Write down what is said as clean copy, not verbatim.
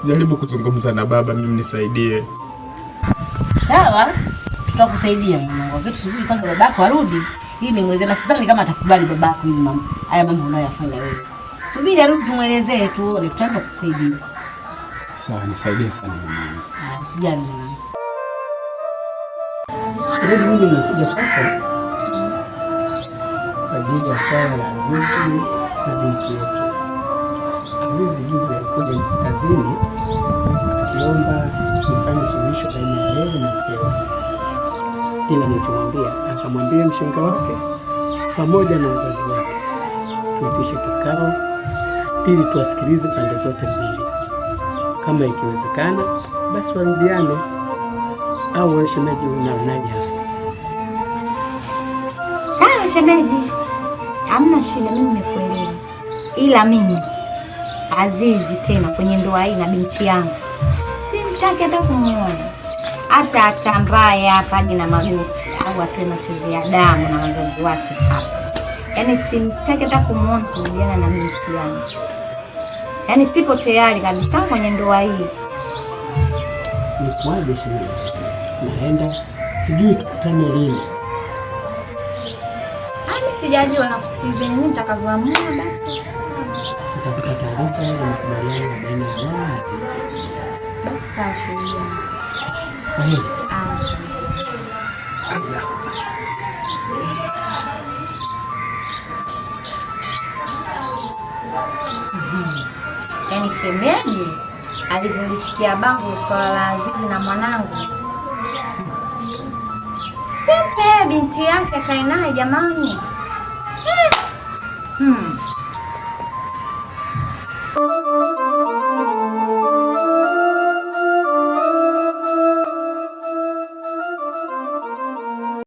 Jaribu kuzungumza na baba, mimi nisaidie. Sawa, tutakusaidia mwanangu. Kitu sijui kwanza babako arudi. Hii ni mwezi na sidhani kama atakubali babako hili mambo. Haya mambo unayoyafanya wewe. Subiri arudi tumuelezee tuone tutaenda kukusaidia. Sawa, nisaidie sana mama. Usijali mwanangu. Leo mimi nimekuja kwako kwa ajili ya swala la Azizi na binti yetu. Azizi juzi alikuja kazini akiomba nifanye suluhisho baina ya yeye na mkewe, ila nilichomwambia akamwambia mshenga wake pamoja na wazazi wake tuitishe kikao ili tuwasikilize pande zote mbili, kama ikiwezekana basi warudiane. Au wewe shemeji unaonaje hapo? Sawa shemeji, hamna shida, mimi nimekuelewa. Ila mimi Azizi tena kwenye ndoa hii na binti yangu simtaki hata kumuona, hata atambaye hapa hadi na magoti au atoe machozi ya damu na wazazi wake hapa. Yaani simtaki hata kumuona kurudiana na binti yangu. Yaani sipo tayari kabisa kwenye ndoa hii. Nikwaje shemeji? Naenda sijui tukutane lini. Sijajua na kusikiliza nini mtakavyoamua basi. Sawa. Nitakupa taarifa ya makubaliano baina ya wao na sisi. Basi sawa shemeji. Yaani shemeji alivyolishikia bango swala la Azizi na mwanangu. Simpe binti yake akae naye jamani.